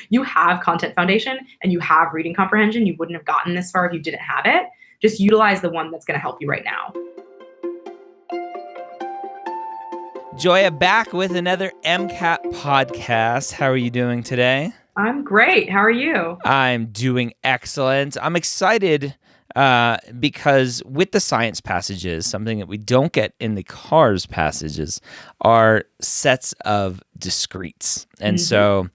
you have content foundation and you have reading comprehension. You wouldn't have gotten this far if you didn't have it. Just utilize the one that's going to help you right now. Joya, back with another MCAT podcast. How are you doing today? I'm great. How are you? I'm doing excellent. I'm excited because with the science passages, something that we don't get in the cars passages are sets of discretes. And so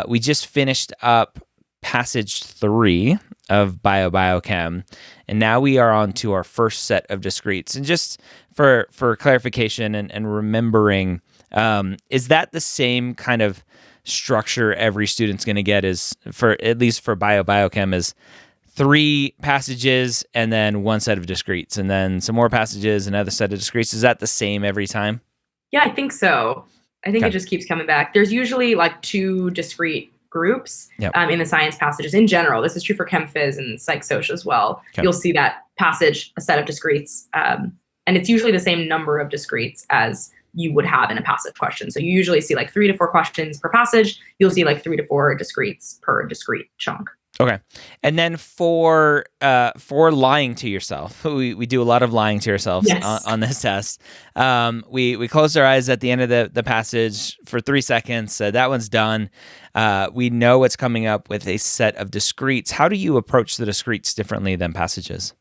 we just finished up passage 3 of Biochem, and now we are on to our first set of discretes. And just for clarification and remembering, is that the same kind of structure every student's going to get, is for at least for Biochem, is 3 passages and then 1 set of discretes and then some more passages, another set of discretes? Is that the same every time? Yeah, I think so. I think it just keeps coming back. There's usually like 2 discrete groups in the science passages in general. This is true for Chem Phys and Psych Soc as well. You'll see that passage, a set of discretes, and it's usually the same number of discretes as you would have in a passage question. So you usually see like 3 to 4 questions per passage. You'll see like 3 to 4 discretes per discrete chunk. Okay. And then for lying to yourself, we do a lot of lying to ourselves on this test. We close our eyes at the end of the passage for 3 seconds. That one's done. We know what's coming up with a set of discretes. How do you approach the discretes differently than passages?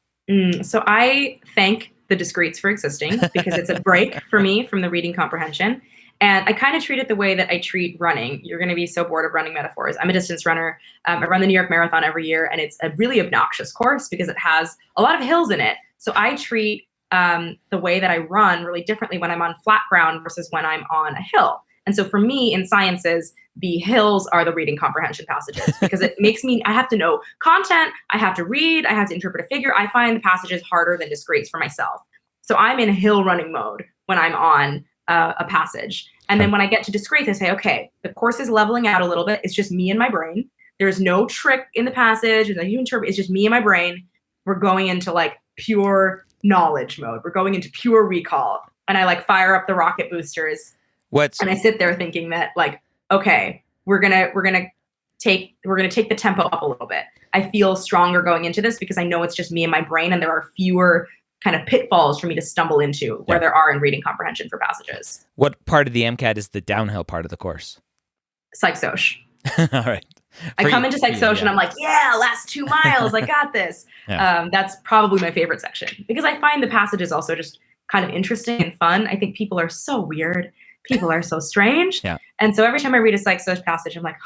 So I thank the discretes for existing because it's a break for me from the reading comprehension. And I kind of treat it the way that I treat running. You're going to be so bored of running metaphors. I'm a distance runner. I run the New York Marathon every year, and it's a really obnoxious course because it has a lot of hills in it. So I treat the way that I run really differently when I'm on flat ground versus when I'm on a hill. And so for me in sciences, the hills are the reading comprehension passages because it makes me, I have to know content, I have to read, I have to interpret a figure. I find the passages harder than discretes for myself. So I'm in hill running mode when I'm on a passage. And then when I get to discretes, I say, okay, the course is leveling out a little bit. It's just me and my brain. There's no trick in the passage. It's just me and my brain. We're going into like pure knowledge mode. We're going into pure recall. And I like fire up the rocket boosters. And I sit there thinking that like, okay, we're gonna take the tempo up a little bit. I feel stronger going into this because I know it's just me and my brain, and there are fewer kind of pitfalls for me to stumble into where there are in reading comprehension for passages. What part of the MCAT is the downhill part of the course? Psych Soc. All right. I come into Psych Soc and I'm like, yeah, last 2 miles, I got this. That's probably my favorite section because I find the passages also just kind of interesting and fun. I think people are so weird. People are so strange. And so every time I read a Psych Soc passage, I'm like,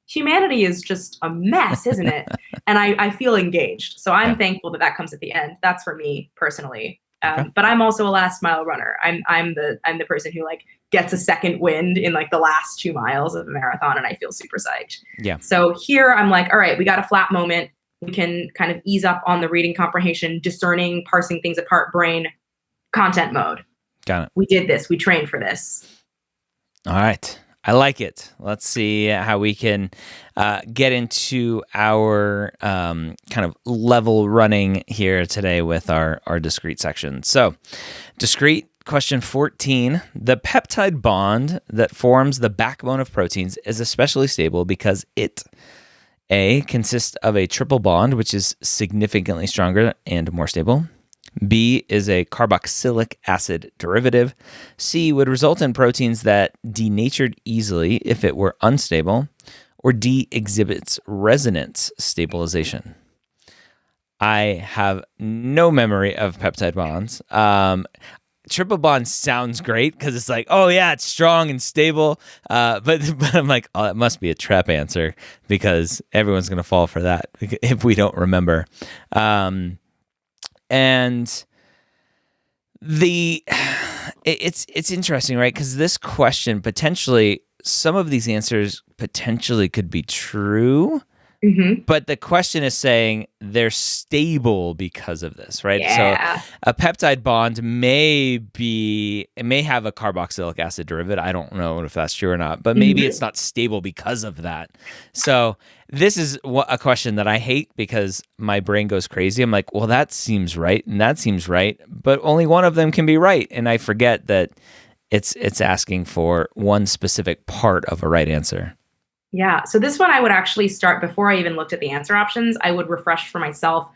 humanity is just a mess, isn't it? And I feel engaged. So I'm thankful that comes at the end. That's for me personally. But I'm also a last mile runner. I'm the person who like gets a second wind in like the last 2 miles of a marathon, and I feel super psyched. So here I'm like, all right, we got a flat moment. We can kind of ease up on the reading comprehension, discerning, parsing things apart, brain, content mode. Got it. We did this. We trained for this. All right. I like it. Let's see how we can get into our kind of level running here today with our discrete section. So, discrete question 14. The peptide bond that forms the backbone of proteins is especially stable because it, A, consists of a triple bond, which is significantly stronger and more stable. B is a carboxylic acid derivative. C would result in proteins that denatured easily if it were unstable. Or D exhibits resonance stabilization. I have no memory of peptide bonds. Triple bond sounds great because it's like, oh yeah, it's strong and stable. But I'm like, oh, it must be a trap answer because everyone's going to fall for that if we don't remember. And it's interesting, right? Because this question potentially, some of these answers potentially could be true, but the question is saying they're stable because of this, right? Yeah. So a peptide bond may have a carboxylic acid derivative. I don't know if that's true or not, but maybe it's not stable because of that. So this is a question that I hate because my brain goes crazy. I'm like, well, that seems right, and that seems right, but only one of them can be right, and I forget that it's asking for one specific part of a right answer. Yeah. So this one I would actually start before I even looked at the answer options. I would refresh for myself,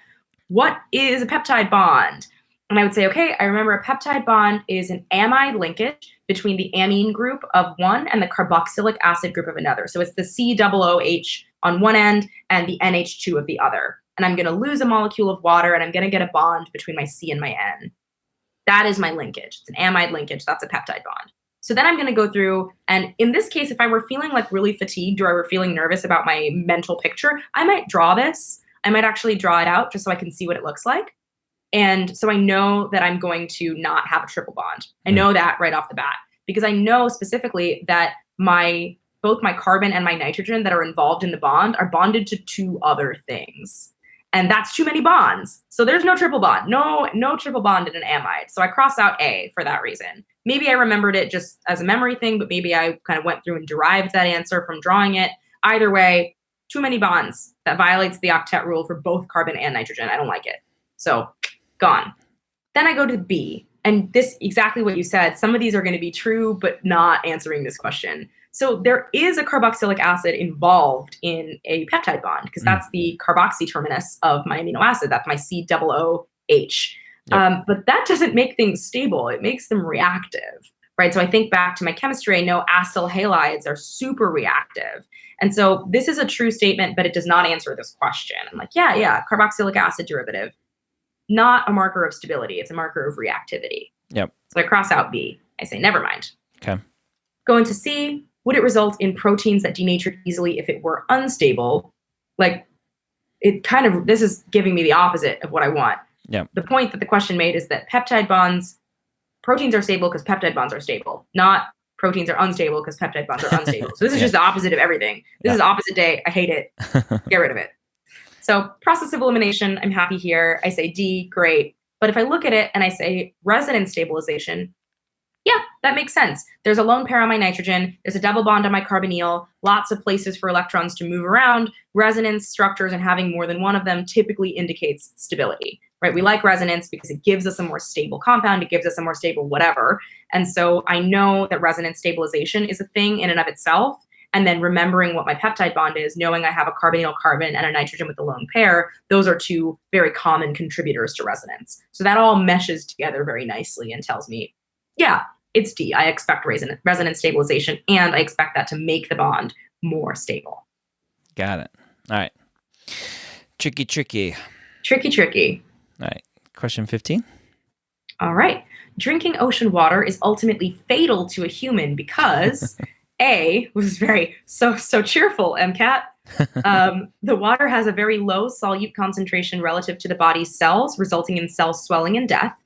what is a peptide bond? And I would say, okay, I remember a peptide bond is an amide linkage between the amine group of one and the carboxylic acid group of another. So it's the COOH on one end and the NH2 of the other. And I'm going to lose a molecule of water and I'm going to get a bond between my C and my N. That is my linkage. It's an amide linkage. That's a peptide bond. So then I'm going to go through, and in this case, if I were feeling like really fatigued or I were feeling nervous about my mental picture, I might draw this. I might actually draw it out just so I can see what it looks like. And so I know that I'm going to not have a triple bond. I know that right off the bat because I know specifically that both my carbon and my nitrogen that are involved in the bond are bonded to two other things. And that's too many bonds. So there's no triple bond, no triple bond in an amide. So I cross out A for that reason. Maybe I remembered it just as a memory thing, but maybe I kind of went through and derived that answer from drawing it. Either way, too many bonds. That violates the octet rule for both carbon and nitrogen. I don't like it. So gone. Then I go to B. And this, exactly what you said, some of these are going to be true, but not answering this question. So there is a carboxylic acid involved in a peptide bond because that's the carboxy terminus of my amino acid. That's my COOH. Yep. But that doesn't make things stable. It makes them reactive, right? So I think back to my chemistry, I know acyl halides are super reactive. And so this is a true statement, but it does not answer this question. I'm like, yeah, carboxylic acid derivative, not a marker of stability. It's a marker of reactivity. Yep. So I cross out B. I say, never mind. Okay. Going to C, would it result in proteins that denatured easily if it were unstable? Like, this is giving me the opposite of what I want. Yep. The point that the question made is that proteins are stable because peptide bonds are stable, not proteins are unstable because peptide bonds are unstable. So this is just the opposite of everything. This is opposite day. I hate it. Get rid of it. So process of elimination, I'm happy here. I say D, great. But if I look at it and I say resonance stabilization, yeah, that makes sense. There's a lone pair on my nitrogen. There's a double bond on my carbonyl. Lots of places for electrons to move around. Resonance structures and having more than one of them typically indicates stability, right? We like resonance because it gives us a more stable compound. It gives us a more stable whatever. And so I know that resonance stabilization is a thing in and of itself. And then remembering what my peptide bond is, knowing I have a carbonyl carbon and a nitrogen with a lone pair, those are two very common contributors to resonance. So that all meshes together very nicely and tells me, yeah, it's D. I expect resonance stabilization, and I expect that to make the bond more stable. Got it. All right. Tricky. Tricky. All right. Question 15. All right. Drinking ocean water is ultimately fatal to a human because A was so cheerful, MCAT. The water has a very low solute concentration relative to the body's cells, resulting in cell swelling and death.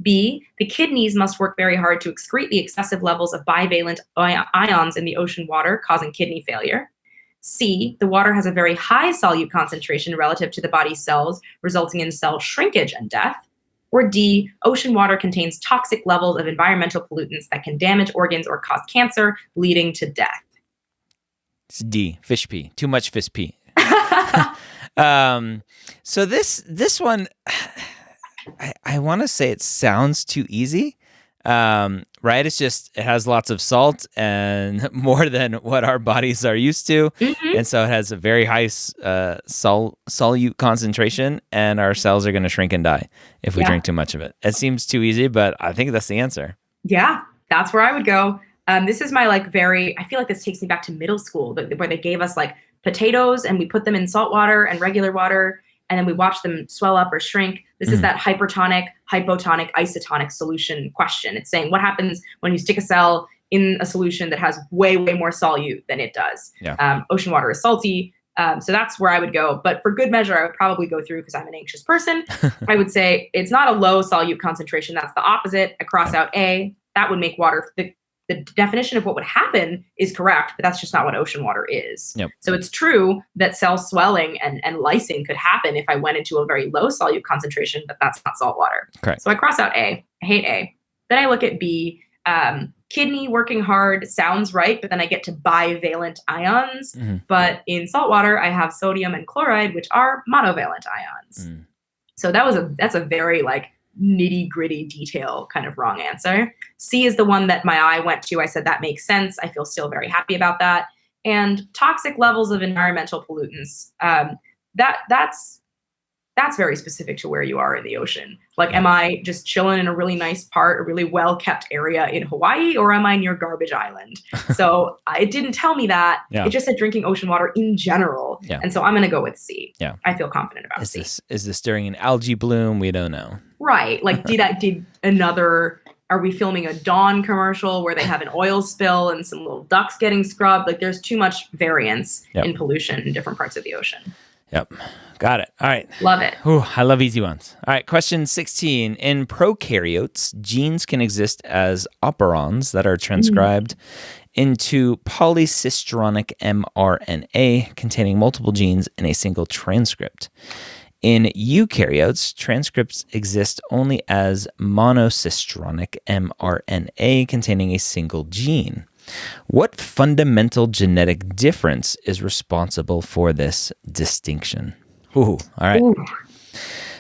B, the kidneys must work very hard to excrete the excessive levels of bivalent ions in the ocean water, causing kidney failure. C, the water has a very high solute concentration relative to the body's cells, resulting in cell shrinkage and death. Or D, ocean water contains toxic levels of environmental pollutants that can damage organs or cause cancer, leading to death. It's D, fish pee. Too much fish pee. So this one, I want to say it sounds too easy, right? It has lots of salt and more than what our bodies are used to. Mm-hmm. And so it has a very high solute concentration, and our cells are going to shrink and die if we drink too much of it. It seems too easy, but I think that's the answer. Yeah, that's where I would go. This is my I feel like this takes me back to middle school, where they gave us potatoes and we put them in salt water and regular water, and then we watch them swell up or shrink. This is that hypertonic, hypotonic, isotonic solution question. It's saying what happens when you stick a cell in a solution that has way, way more solute than it does. Yeah. Ocean water is salty. So that's where I would go. But for good measure, I would probably go through, because I'm an anxious person, I would say it's not a low solute concentration. That's the opposite. I cross out A. That would make water, the definition of what would happen is correct, but that's just not what ocean water is. Yep. So it's true that cell swelling and lysing could happen if I went into a very low solute concentration, but that's not salt water. Correct. So I cross out A. I hate A. Then I look at B. Kidney working hard sounds right, but then I get to bivalent ions. Mm-hmm. But in salt water, I have sodium and chloride, which are monovalent ions. Mm. So that's a very nitty gritty detail kind of wrong answer. C is the one that my eye went to. I said, that makes sense. I feel still very happy about that. and toxic levels of environmental pollutants. That's very specific to where you are in the ocean. Like, am I just chilling in a really nice part, a really well-kept area in Hawaii, or am I near Garbage Island? So it didn't tell me that. Yeah. It just said drinking ocean water in general. Yeah. And so I'm going to go with C. Yeah. I feel confident about C. Is this during an algae bloom? We don't know. Right. Like, are we filming a Dawn commercial where they have an oil spill and some little ducks getting scrubbed? Like, there's too much variance in pollution in different parts of the ocean. Yep. Got it. All right. Love it. Ooh, I love easy ones. All right. Question 16. In prokaryotes, genes can exist as operons that are transcribed into polycistronic mRNA containing multiple genes in a single transcript. In eukaryotes, transcripts exist only as monocistronic mRNA containing a single gene. What fundamental genetic difference is responsible for this distinction? Ooh, all right. Ooh.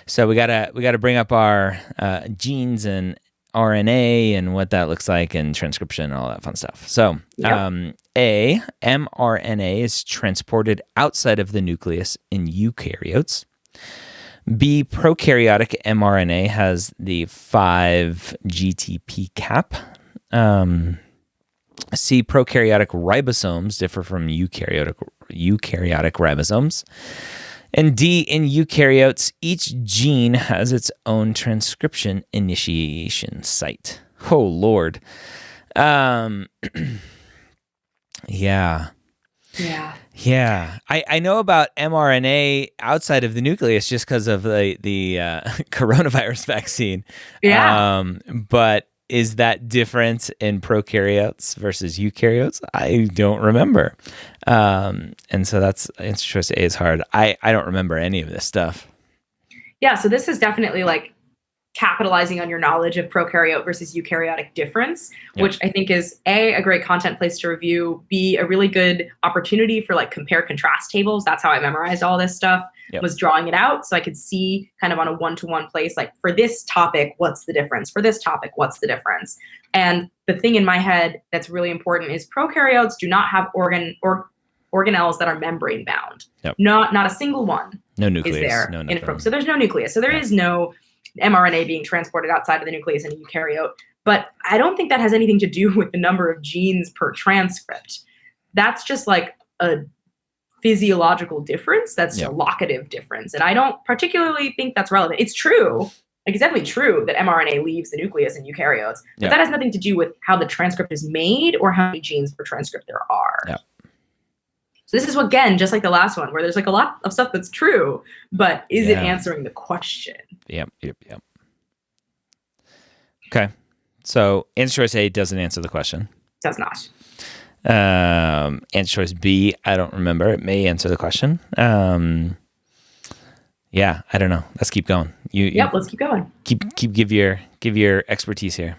So we gotta bring up our genes and RNA and what that looks like and transcription and all that fun stuff. So A, mRNA is transported outside of the nucleus in eukaryotes. B, prokaryotic mRNA has the 5-GTP cap. C, prokaryotic ribosomes differ from eukaryotic ribosomes. And D, in eukaryotes, each gene has its own transcription initiation site. Oh, Lord. Yeah. I know about mRNA outside of the nucleus just because of the coronavirus vaccine. Yeah. But is that different in prokaryotes versus eukaryotes? I don't remember. And so that's answer choice A is hard. I don't remember any of this stuff. Yeah, so this is definitely like capitalizing on your knowledge of prokaryote versus eukaryotic difference, which I think is A, a great content place to review, B, a really good opportunity for like compare contrast tables. That's how I memorized all this stuff, was drawing it out so I could see kind of on a one-to-one place, like for this topic, what's the difference? For this topic, what's the difference? And the thing in my head that's really important is prokaryotes do not have organelles that are membrane bound. Not a single one is there in a prokaryote. So there's no nucleus. So there is no mRNA being transported outside of the nucleus in a eukaryote. But I don't think that has anything to do with the number of genes per transcript. That's just like a physiological difference. That's a locative difference. And I don't particularly think that's relevant. It's true. Like, it's definitely true that mRNA leaves the nucleus in eukaryotes. But that has nothing to do with how the transcript is made or how many genes per transcript there are. So this is, again, just like the last one, where there's like a lot of stuff that's true, but is it answering the question? Yep. Okay. So answer choice A doesn't answer the question. Does not. Answer choice B, I don't remember. It may answer the question. I don't know. Let's keep going. Let's keep going. Give your expertise here.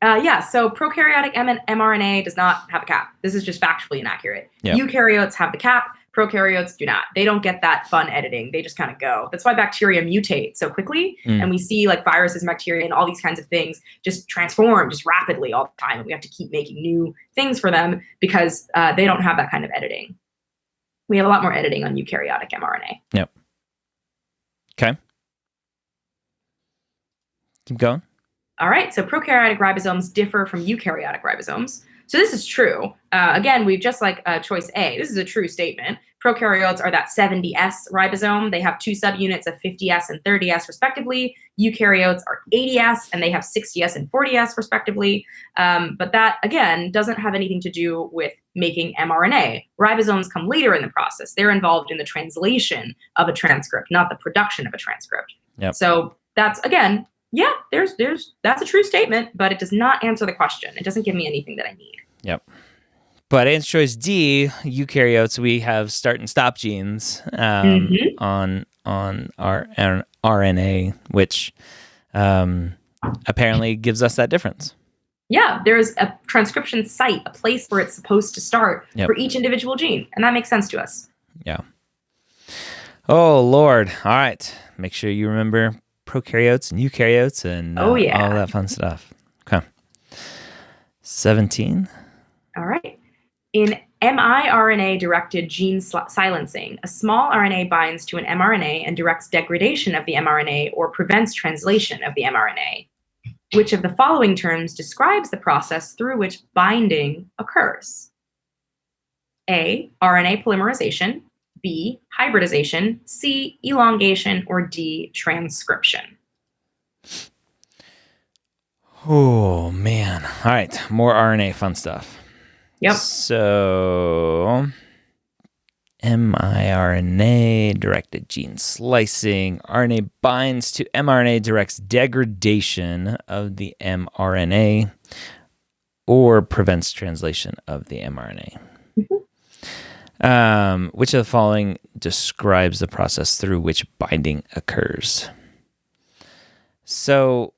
So prokaryotic mRNA does not have a cap. This is just factually inaccurate. Eukaryotes have the cap. Prokaryotes do not. They don't get that fun editing. They just kind of go. That's why bacteria mutate so quickly. And we see like viruses, bacteria, and all these kinds of things just transform just rapidly all the time. And we have to keep making new things for them because they don't have that kind of editing. We have a lot more editing on eukaryotic mRNA. Yep. Okay. Keep going. All right, so prokaryotic ribosomes differ from eukaryotic ribosomes. So this is true. Again, we've just like choice A. This is a true statement. Prokaryotes are that 70S ribosome. They have two subunits of 50S and 30S respectively. Eukaryotes are 80S, and they have 60S and 40S respectively. But that, again, doesn't have anything to do with making mRNA. Ribosomes come later in the process. They're involved in the translation of a transcript, not the production of a transcript. So that's, again, that's a true statement, but it does not answer the question. It doesn't give me anything that I need. Yep. But answer choice D, eukaryotes, we have start and stop genes on our RNA, which apparently gives us that difference. Yeah, there's a transcription site, a place where it's supposed to start for each individual gene, and that makes sense to us. Yeah. Oh, Lord. All right. Make sure you remember prokaryotes and eukaryotes and all that fun stuff. Okay. 17. All right. In miRNA-directed gene silencing. A small RNA binds to an mRNA and directs degradation of the mRNA or prevents translation of the mRNA. Which of the following terms describes the process through which binding occurs? A, RNA polymerization, B, hybridization, C, elongation, or D, transcription. Oh, man. All right, more RNA fun stuff. Yep. So, miRNA directed gene slicing. RNA binds to mRNA, directs degradation of the mRNA or prevents translation of the mRNA. Which of the following describes the process through which binding occurs? So,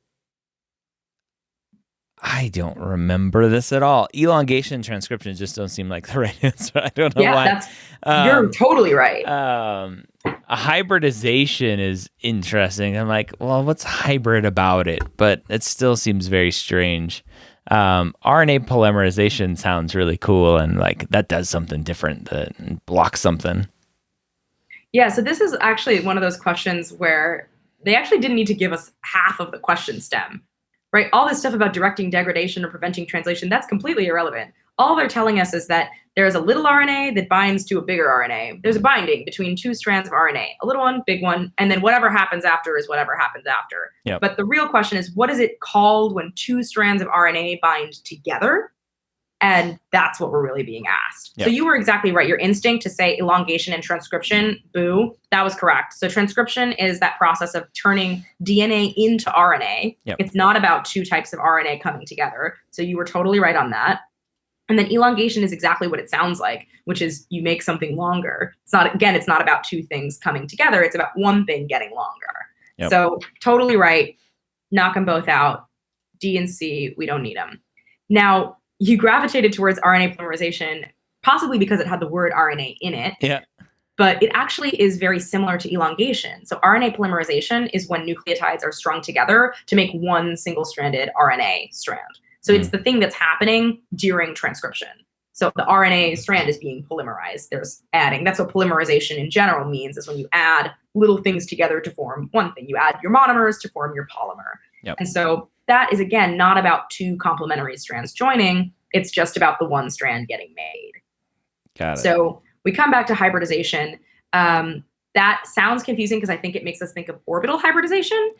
I don't remember this at all. Elongation and transcription just don't seem like the right answer. I don't know why. You're totally right. A hybridization is interesting. I'm like, well, what's hybrid about it? But it still seems very strange. RNA polymerization sounds really cool, and like that does something different, that blocks something. Yeah, so this is actually one of those questions where they actually didn't need to give us half of the question stem. Right? All this stuff about directing degradation or preventing translation, that's completely irrelevant. All they're telling us is that there's a little RNA that binds to a bigger RNA. There's a binding between two strands of RNA, a little one, big one, and then whatever happens after is whatever happens after. Yep. But the real question is, what is it called when two strands of RNA bind together? And that's what we're really being asked. Yep. So you were exactly right. Your instinct to say elongation and transcription, boo, that was correct. So transcription is that process of turning DNA into RNA. Yep. It's not about two types of RNA coming together. So you were totally right on that. And then elongation is exactly what it sounds like, which is you make something longer. It's not about two things coming together. It's about one thing getting longer. Yep. So totally right. Knock them both out. D and C, we don't need them. Now, you gravitated towards RNA polymerization, possibly because it had the word RNA in it. Yeah. But it actually is very similar to elongation. So RNA polymerization is when nucleotides are strung together to make one single-stranded RNA strand. So it's the thing that's happening during transcription. So the RNA strand is being polymerized. There's adding. That's what polymerization in general means, is when you add little things together to form one thing. You add your monomers to form your polymer. Yep. And so that is, again, not about two complementary strands joining. It's just about the one strand getting made. Got it. So we come back to hybridization. That sounds confusing because I think it makes us think of orbital hybridization.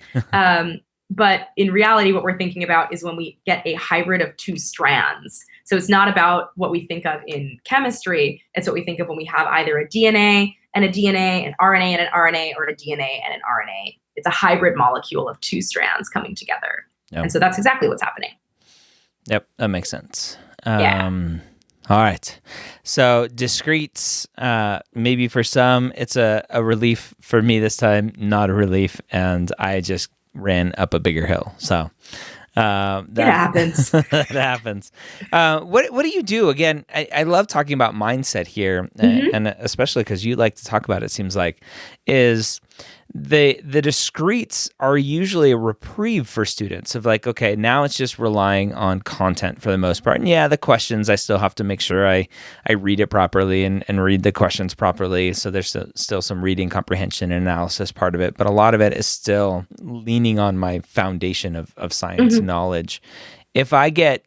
But in reality, what we're thinking about is when we get a hybrid of two strands. So it's not about what we think of in chemistry. It's what we think of when we have either a DNA and a DNA, an RNA and an RNA, or a DNA and an RNA. It's a hybrid molecule of two strands coming together. Yep. And so that's exactly what's happening. Yep, that makes sense. Yeah. All right. So discretes, maybe for some, it's a relief. For me this time, not a relief. And I just ran up a bigger hill. So that happens. that happens. What do you do? Again, I love talking about mindset here, and especially because you like to talk about it, seems like, is the discretes are usually a reprieve for students of like, okay, now it's just relying on content for the most part. And yeah, the questions, I still have to make sure I read it properly and read the questions properly. So there's still some reading comprehension and analysis part of it. But a lot of it is still leaning on my foundation of science knowledge. If I get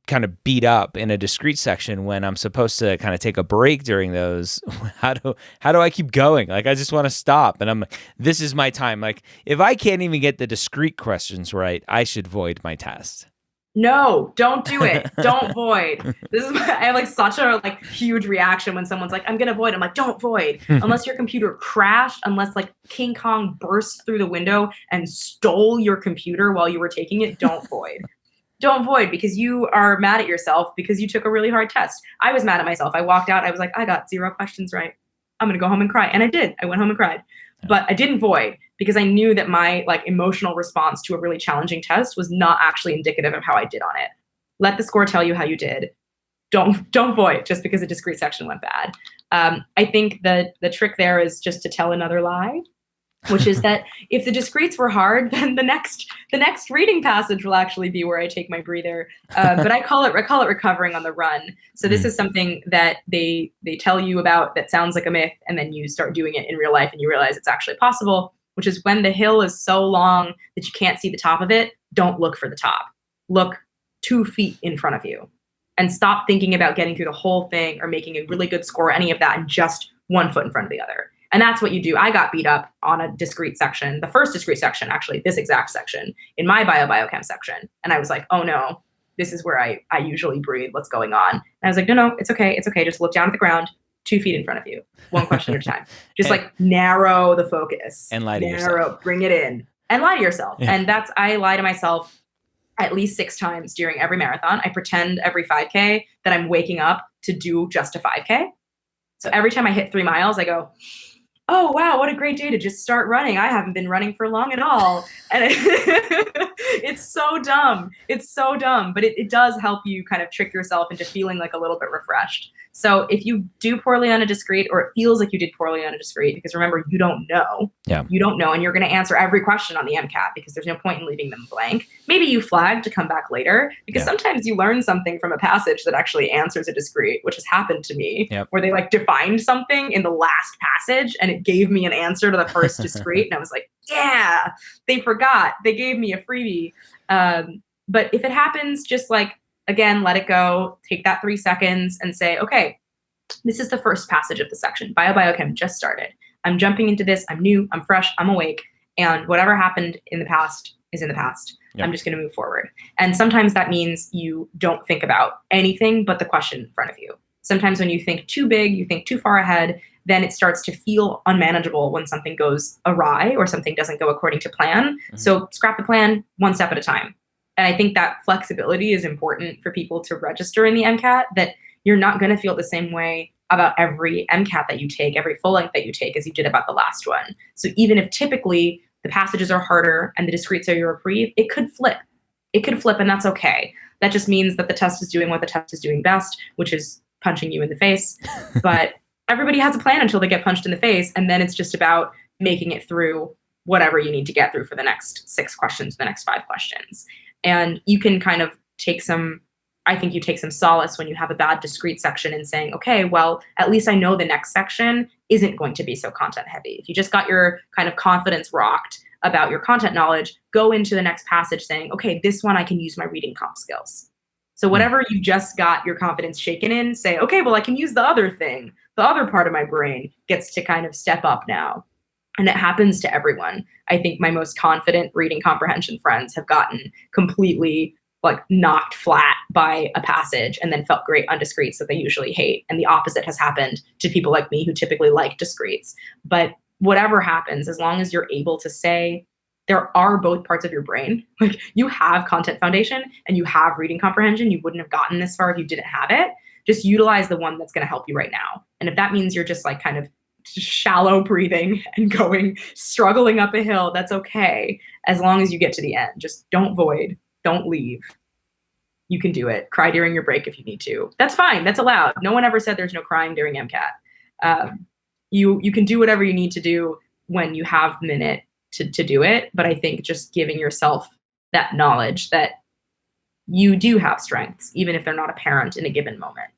kind of beat up in a discrete section when I'm supposed to kind of take a break during those, how do I keep going? Like, I just want to stop, and I'm like, this is my time. Like, if I can't even get the discrete questions right, I should void my test. No, don't do it. Don't void. This is I have like such a like huge reaction when someone's like, I'm gonna void. I'm like, don't void. Unless your computer crashed, unless like King Kong burst through the window and stole your computer while you were taking it, don't void. Don't void, because you are mad at yourself because you took a really hard test. I was mad at myself. I walked out. I was like, I got 0 questions right. I'm going to go home and cry. And I did. I went home and cried. But I didn't void because I knew that my like emotional response to a really challenging test was not actually indicative of how I did on it. Let the score tell you how you did. Don't void just because a discrete section went bad. I think the trick there is just to tell another lie. which is that if the discretes were hard, then the next reading passage will actually be where I take my breather. But I call it recovering on the run. So this is something that they tell you about that sounds like a myth, and then you start doing it in real life and you realize it's actually possible, which is when the hill is so long that you can't see the top of it, don't look for the top. Look 2 feet in front of you and stop thinking about getting through the whole thing or making a really good score, any of that, and just 1 foot in front of the other. And that's what you do. I got beat up on a discrete section, the first discrete section, actually, this exact section, in my biochem section. And I was like, oh no, this is where I usually breathe. What's going on? And I was like, no, it's okay. It's okay. Just look down at the ground, 2 feet in front of you, one question at a time. Just like narrow the focus. And lie to yourself. Bring it in. And lie to yourself. Yeah. And I lie to myself at least 6 times during every marathon. I pretend every 5K that I'm waking up to do just a 5K. So every time I hit 3 miles, I go, oh, wow, what a great day to just start running. I haven't been running for long at all. And it's so dumb. It's so dumb. But it does help you kind of trick yourself into feeling like a little bit refreshed. So if you do poorly on a discrete, or it feels like you did poorly on a discrete, because remember, you don't know. Yeah. You don't know, and you're going to answer every question on the MCAT because there's no point in leaving them blank. Maybe you flag to come back later, because sometimes you learn something from a passage that actually answers a discrete, which has happened to me, where they like defined something in the last passage and it gave me an answer to the first discrete. And I was like, yeah, they forgot. They gave me a freebie. But if it happens, just like, again, let it go, take that 3 seconds and say, okay, this is the first passage of the section. Biochem just started. I'm jumping into this. I'm new. I'm fresh. I'm awake. And whatever happened in the past is in the past. Yep. I'm just going to move forward. And sometimes that means you don't think about anything but the question in front of you. Sometimes when you think too big, you think too far ahead, then it starts to feel unmanageable when something goes awry or something doesn't go according to plan. Mm-hmm. So scrap the plan 1 step at a time. And I think that flexibility is important for people to register in the MCAT, that you're not going to feel the same way about every MCAT that you take, every full length that you take, as you did about the last one. So even if typically the passages are harder and the discretes are your reprieve, it could flip. It could flip, and that's okay. That just means that the test is doing what the test is doing best, which is punching you in the face. But everybody has a plan until they get punched in the face, and then it's just about making it through whatever you need to get through for the next 6 questions, the next 5 questions. And you can kind of take some solace when you have a bad discrete section in saying, okay, well, at least I know the next section isn't going to be so content heavy. If you just got your kind of confidence rocked about your content knowledge, go into the next passage saying, okay, this one I can use my reading comp skills. So whatever you just got your confidence shaken in, say, okay, well, I can use the other thing. The other part of my brain gets to kind of step up now. And it happens to everyone. I think my most confident reading comprehension friends have gotten completely like knocked flat by a passage and then felt great on discretes that they usually hate. And the opposite has happened to people like me who typically like discretes. But whatever happens, as long as you're able to say, there are both parts of your brain, like you have content foundation and you have reading comprehension, you wouldn't have gotten this far if you didn't have it. Just utilize the one that's going to help you right now. And if that means you're just like kind of shallow breathing and struggling up a hill, that's okay. As long as you get to the end, just don't void, don't leave. You can do it. Cry during your break if you need to. That's fine. That's allowed. No one ever said there's no crying during MCAT. You can do whatever you need to do when you have the minute to do it. But I think just giving yourself that knowledge that you do have strengths, even if they're not apparent in a given moment.